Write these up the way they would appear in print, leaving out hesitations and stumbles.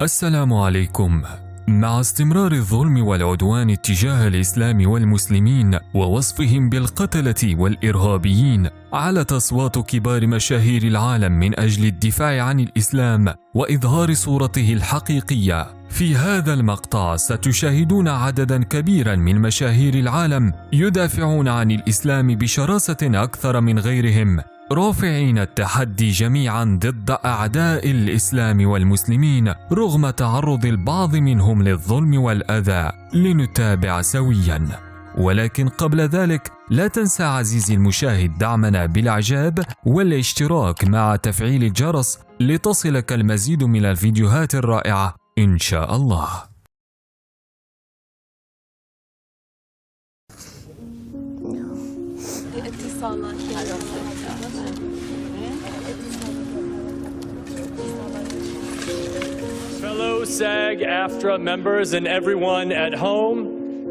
السلام عليكم. مع استمرار الظلم والعدوان اتجاه الإسلام والمسلمين ووصفهم بالقتلة والإرهابيين، علت أصوات كبار مشاهير العالم من أجل الدفاع عن الإسلام وإظهار صورته الحقيقية. في هذا المقطع ستشاهدون عددا كبيرا من مشاهير العالم يدافعون عن الإسلام بشراسة أكثر من غيرهم، رافعين التحدي جميعا ضد أعداء الإسلام والمسلمين رغم تعرض البعض منهم للظلم والأذى. لنتابع سويا، ولكن قبل ذلك لا تنسى عزيزي المشاهد دعمنا بالإعجاب والاشتراك مع تفعيل الجرس لتصلك المزيد من الفيديوهات الرائعة إن شاء الله. Fellow SAG-AFTRA members and everyone at home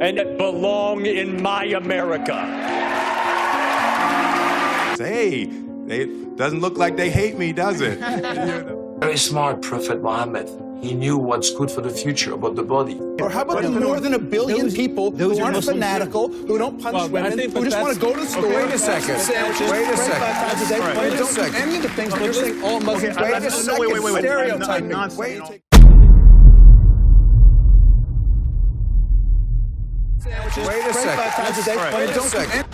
and belong in my America. Hey, it doesn't look like they hate me, does it? Very smart Prophet Muhammad. He knew what's good for the future about the body. Or how about the more than 1 billion people who aren't fanatical, who don't punch women, who just want to go to the store, Wait a second. sandwiches, Wait a second. 5 times a day, Right. and Wait a don't do second. any of the things that you're saying all Muslims. Wait a second. Wait. Stereotyping. I'm not saying Wait. Wait a second. 5 times a day, Right. and Wait a don't do second.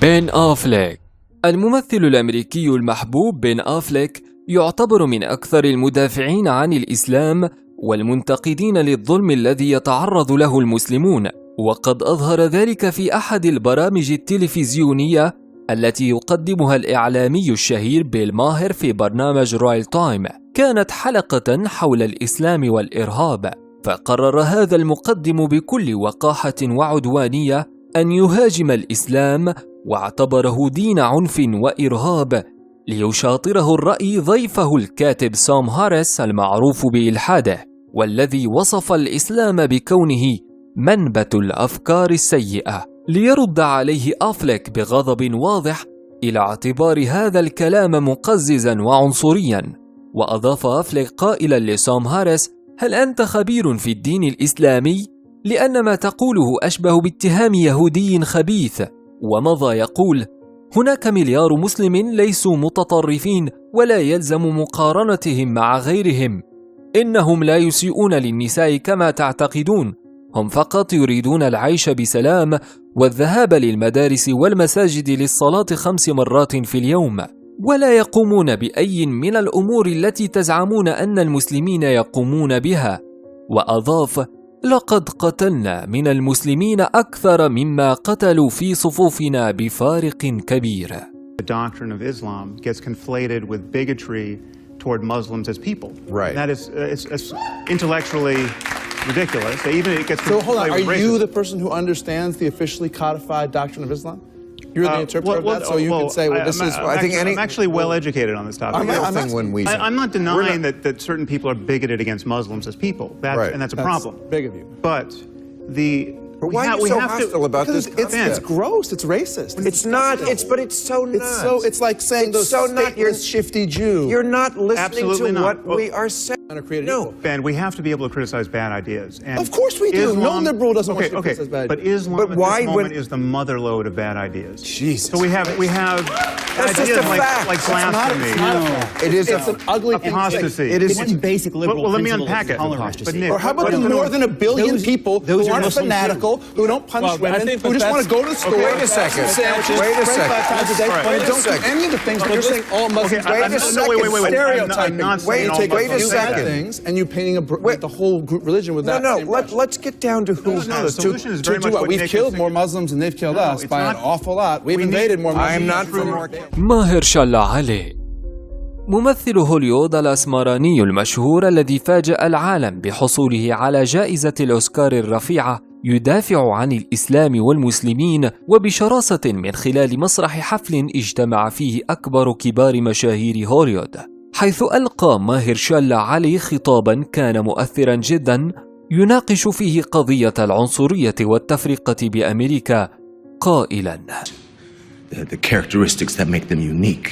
بين آفليك. الممثل الأمريكي المحبوب بين آفليك يعتبر من أكثر المدافعين عن الإسلام والمنتقدين للظلم الذي يتعرض له المسلمون، وقد أظهر ذلك في أحد البرامج التلفزيونية التي يقدمها الإعلامي الشهير بيل ماهر في برنامج رويال تايم. كانت حلقة حول الإسلام والإرهاب، فقرر هذا المقدم بكل وقاحة وعدوانية أن يهاجم الإسلام واعتبره دين عنف وإرهاب، ليشاطره الرأي ضيفه الكاتب سام هاريس المعروف بإلحاده، والذي وصف الإسلام بكونه منبت الأفكار السيئة. ليرد عليه آفليك بغضب واضح إلى اعتبار هذا الكلام مقززا وعنصريا، وأضاف آفليك قائلا لسام هاريس: هل أنت خبير في الدين الإسلامي؟ لأن ما تقوله أشبه باتهام يهودي خبيث. ومضى يقول: هناك مليار مسلم ليسوا متطرفين ولا يلزم مقارنتهم مع غيرهم. إنهم لا يسيئون للنساء كما تعتقدون، هم فقط يريدون العيش بسلام والذهاب للمدارس والمساجد للصلاة 5 مرات في اليوم، ولا يقومون بأي من الأمور التي تزعمون أن المسلمين يقومون بها. وأضاف: لقد قتلنا من المسلمين أكثر مما قتلوا في صفوفنا بفارق كبير. The doctrine of Islam gets conflated with bigotry toward Muslims as people. Right. That is it's intellectually ridiculous. Even it gets So hold on, conflated with are you racism. the person who understands the officially codified doctrine of Islam? You're the interpreter of that, so you can say, well, this is... I'm actually well educated on this topic. I'm not denying that certain people are bigoted against Muslims as people, and that's a problem. Big of you. But why are you so hostile about this concept? It's gross. It's racist. It's not. But it's so nuts. It's like saying It's so not. stateless shifty Jew. You're not listening Absolutely to not. what we are saying. No. Ben, we have to be able to criticize bad ideas. And Of course we do. No liberal doesn't want to criticize bad But Islam But at why this moment would- is the mother lode of bad ideas. Jesus. So we have That's just ideas a fact. like It's not blasphemy, a fact. It is It's an ugly thing. apostasy. It is basic liberal Well, let me principle unpack of it. tolerance. But Nick, Or how about the more than 1 billion people who those are aren't Muslims fanatical, who don't punch women, who just want to go to the store, Wait a second. sandwiches, Wait a pray second. 5 times a day, Right. and Wait a don't do second. any of the things that you're saying all Muslims. Okay, Wait a second. wait. Stereotyping. I'm not saying you all take Wait a a few bad second. things and you painting the whole group religion with that. No, same brush. let's get down to who No, the has to. solution is very To much do what? what We've Nick killed is more saying. Muslims than they've killed No, us it's by an not- awful lot. We've we need- invaded more I Muslims. am not for more. ماهر شل عليه. ممثل هوليوود الأسمراني المشهور الذي فاجأ العالم بحصوله على جائزة الأوسكار الرفيعة يدافع عن الإسلام والمسلمين وبشراسة من خلال مسرح حفل اجتمع فيه أكبر كبار مشاهير هوليوود، حيث ألقى ماهر شل عليه خطابا كان مؤثرا جدا يناقش فيه قضية العنصرية والتفرقة بأمريكا، قائلا: the characteristics that make them unique.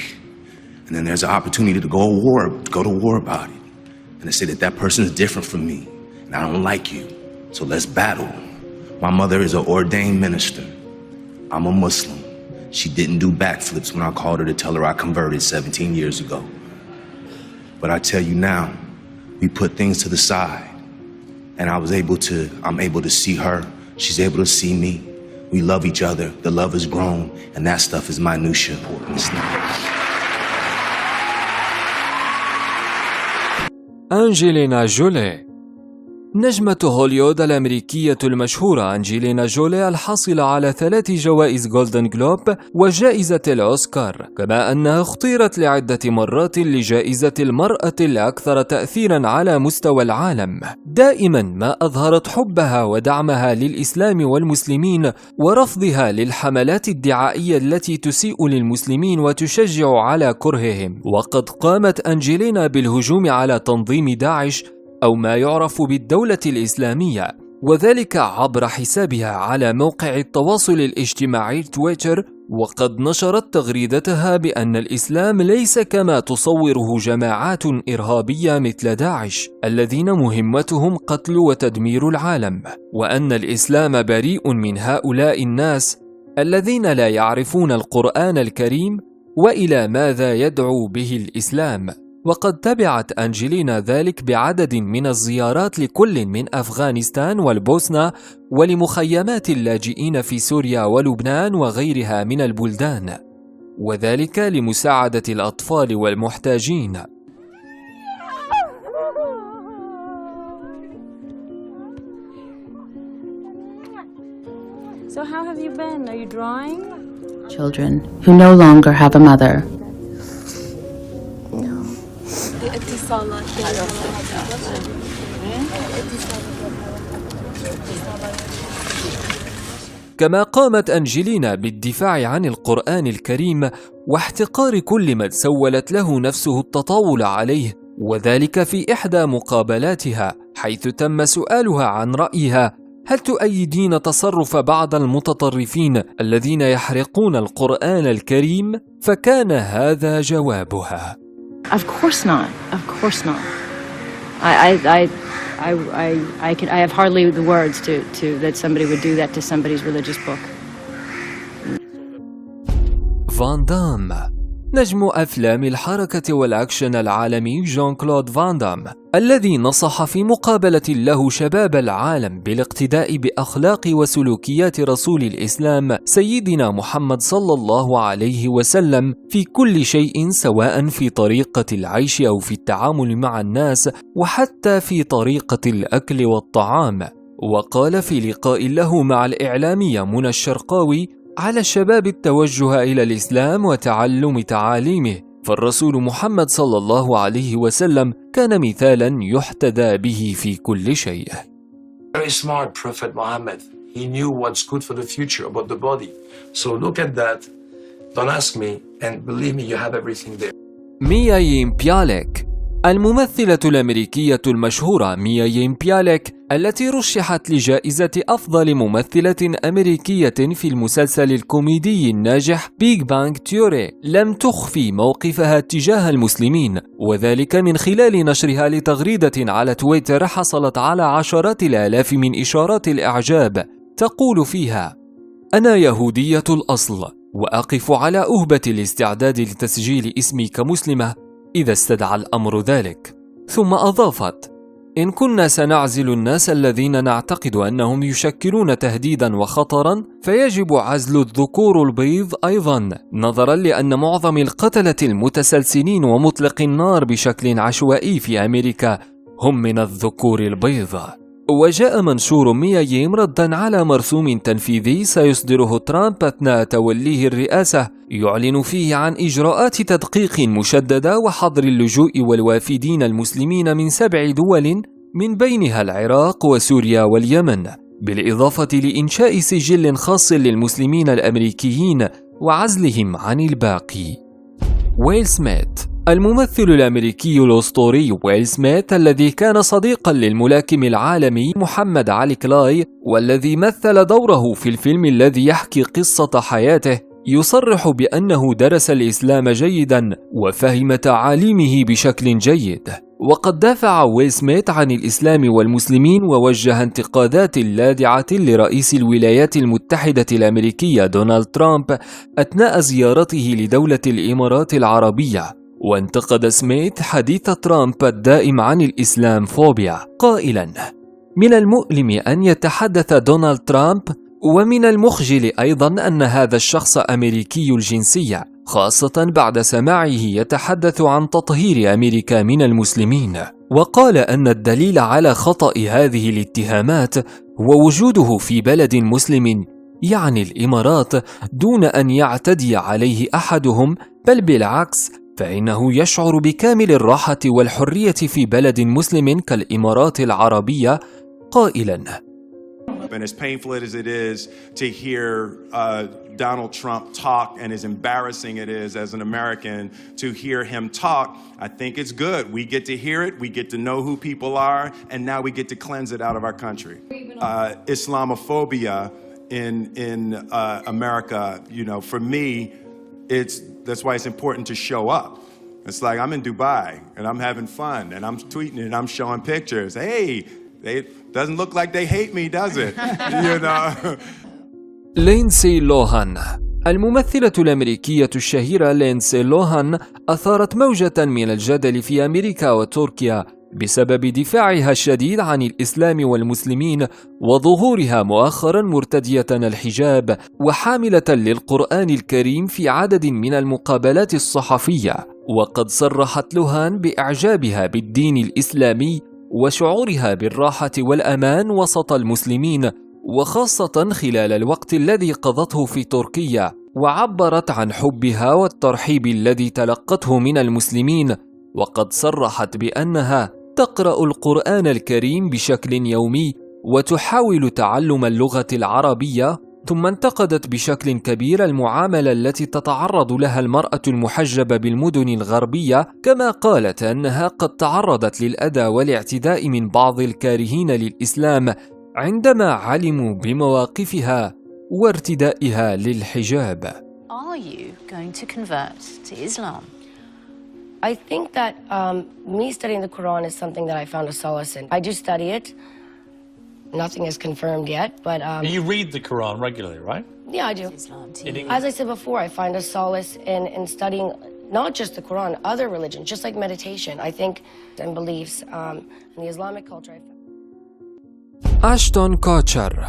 And then there's an opportunity to go to war about it. and they say that that person is different from me, and I don't like you, so let's battle. My mother is an ordained minister. I'm a Muslim. She didn't do backflips when I called her to tell her I converted 17 years ago. But I tell you now, we put things to the side, and I'm able to see her. She's able to see me. We love each other. The love has grown, and that stuff is minutia. It's not. أنجلينا جولي. نجمة هوليوود الأمريكية المشهورة أنجلينا جولي الحاصلة على 3 جوائز جولدن جلوب وجائزة الأوسكار، كما أنها اختيرت لعدة مرات لجائزة المرأة الأكثر تأثيرا على مستوى العالم. دائما ما أظهرت حبها ودعمها للإسلام والمسلمين ورفضها للحملات الدعائية التي تسيء للمسلمين وتشجع على كرههم. وقد قامت أنجلينا بالهجوم على تنظيم داعش أو ما يعرف بالدولة الإسلامية، وذلك عبر حسابها على موقع التواصل الاجتماعي تويتر. وقد نشرت تغريدتها بأن الإسلام ليس كما تصوره جماعات إرهابية مثل داعش الذين مهمتهم قتل وتدمير العالم، وأن الإسلام بريء من هؤلاء الناس الذين لا يعرفون القرآن الكريم وإلى ماذا يدعو به الإسلام. وقد تبعت أنجلينا ذلك بعدد من الزيارات لكل من أفغانستان والبوسنة ولمخيمات اللاجئين في سوريا ولبنان وغيرها من البلدان، وذلك لمساعدة الأطفال والمحتاجين. So how have you been? Are you drawing? Children who no longer have a mother. كما قامت أنجلينا بالدفاع عن القرآن الكريم واحتقار كل من سولت له نفسه التطاول عليه، وذلك في إحدى مقابلاتها حيث تم سؤالها عن رأيها: هل تؤيدين تصرف بعض المتطرفين الذين يحرقون القرآن الكريم؟ فكان هذا جوابها: Of course not. Of course not. I have hardly the words to that somebody would do that to somebody's religious book. فان دام. نجم أفلام الحركة والأكشن العالمي جون كلود فان دام، الذي نصح في مقابلة له شباب العالم بالاقتداء بأخلاق وسلوكيات رسول الإسلام سيدنا محمد صلى الله عليه وسلم في كل شيء، سواء في طريقة العيش أو في التعامل مع الناس وحتى في طريقة الأكل والطعام. وقال في لقاء له مع الإعلامية منى الشرقاوي: على الشباب التوجه إلى الإسلام وتعلم تعاليمه، فالرسول محمد صلى الله عليه وسلم كان مثالا يحتذى به في كل شيء. Very smart Prophet Muhammad. He knew what's good for the future about the body. So look at that. Don't ask me, and believe me, you have everything there. ميا ييم بيالك. الممثلة الأمريكية المشهورة ميا ييم بيالك، التي رشحت لجائزة أفضل ممثلة أمريكية في المسلسل الكوميدي الناجح بيج بانج تيوري، لم تخفي موقفها تجاه المسلمين، وذلك من خلال نشرها لتغريدة على تويتر حصلت على عشرات الآلاف من إشارات الإعجاب، تقول فيها: أنا يهودية الأصل، وأقف على أهبة الاستعداد لتسجيل اسمي كمسلمة إذا استدعى الأمر ذلك. ثم أضافت: إن كنا سنعزل الناس الذين نعتقد أنهم يشكلون تهديدا وخطرا، فيجب عزل الذكور البيض أيضا، نظرا لأن معظم القتلة المتسلسلين ومطلق النار بشكل عشوائي في أمريكا هم من الذكور البيض. وجاء منشور ميا ييم ردا على مرسوم تنفيذي سيصدره ترامب أثناء توليه الرئاسة، يعلن فيه عن إجراءات تدقيق مشددة وحظر اللجوء والوافدين المسلمين من 7 دول من بينها العراق وسوريا واليمن، بالإضافة لإنشاء سجل خاص للمسلمين الأمريكيين وعزلهم عن الباقي. ويل سميث. الممثل الأمريكي الأسطوري ويل سميث، الذي كان صديقا للملاكم العالمي محمد علي كلاي، والذي مثل دوره في الفيلم الذي يحكي قصة حياته، يصرح بأنه درس الإسلام جيدا وفهم تعاليمه بشكل جيد، وقد دافع ويل سميث عن الإسلام والمسلمين ووجه انتقادات لاذعة لرئيس الولايات المتحدة الأمريكية دونالد ترامب أثناء زيارته لدولة الإمارات العربية. وانتقد سميث حديث ترامب الدائم عن الإسلام فوبيا قائلا: من المؤلم أن يتحدث دونالد ترامب، ومن المخجل أيضا أن هذا الشخص أمريكي الجنسية، خاصة بعد سماعه يتحدث عن تطهير أمريكا من المسلمين. وقال أن الدليل على خطأ هذه الاتهامات هو وجوده في بلد مسلم يعني الإمارات دون أن يعتدي عليه أحدهم، بل بالعكس فإنه يشعر بكامل الراحة والحرية في بلد مسلم كالإمارات العربية قائلا: And as painful as it is to hear Donald Trump talk, and as embarrassing it is as an American to hear him talk, I think it's good. We get to hear it, we get to know who people are, and now we get to cleanse it out of our country. Islamophobia in America, you know, for me, that's why it's important to show up. It's like I'm in Dubai and I'm having fun and I'm tweeting and I'm showing pictures. Hey, it doesn't look like they hate me, does it? You know. لينسي لوهان. الممثلة الأمريكية الشهيرة لينسي لوهان أثارت موجة من الجدل في أمريكا وتركيا بسبب دفاعها الشديد عن الإسلام والمسلمين وظهورها مؤخرا مرتدية الحجاب وحاملة للقرآن الكريم في عدد من المقابلات الصحفية. وقد صرحت لوهان بإعجابها بالدين الإسلامي وشعورها بالراحة والأمان وسط المسلمين، وخاصة خلال الوقت الذي قضته في تركيا، وعبرت عن حبها والترحيب الذي تلقته من المسلمين. وقد صرحت بأنها تقرأ القرآن الكريم بشكل يومي وتحاول تعلم اللغة العربية. ثم انتقدت بشكل كبير المعاملة التي تتعرض لها المرأة المحجبة بالمدن الغربية، كما قالت أنها قد تعرضت للأذى والاعتداء من بعض الكارهين للإسلام عندما علموا بمواقفها وارتدائها للحجاب. Are you going to convert to Islam? I think that me studying the Quran is something that I found a solace in. I do study it. Nothing is confirmed yet, but... you read the Quran regularly, right? Yeah, I do. As I said before, I find a solace in studying not just the Quran, other religions, just like meditation, I think, and beliefs in the Islamic culture. أشتون كوتشر.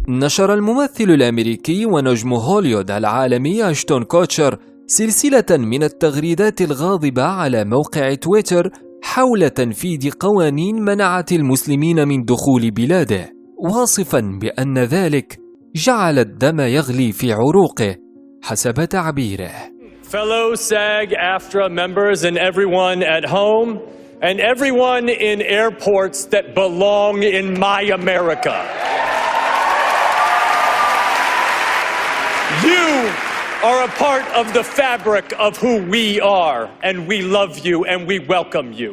نشر الممثل الأمريكي ونجم هوليوود العالمي أشتون كوتشر سلسلة من التغريدات الغاضبة على موقع تويتر حول تنفيذ قوانين منعت المسلمين من دخول بلاده، واصفا بأن ذلك جعل الدم يغلي في عروقه حسب تعبيره. Fellow SAG-AFTRA members and everyone at home and everyone in airports that belong in my America. You are a part of the fabric of who we are, and we love you and we welcome you.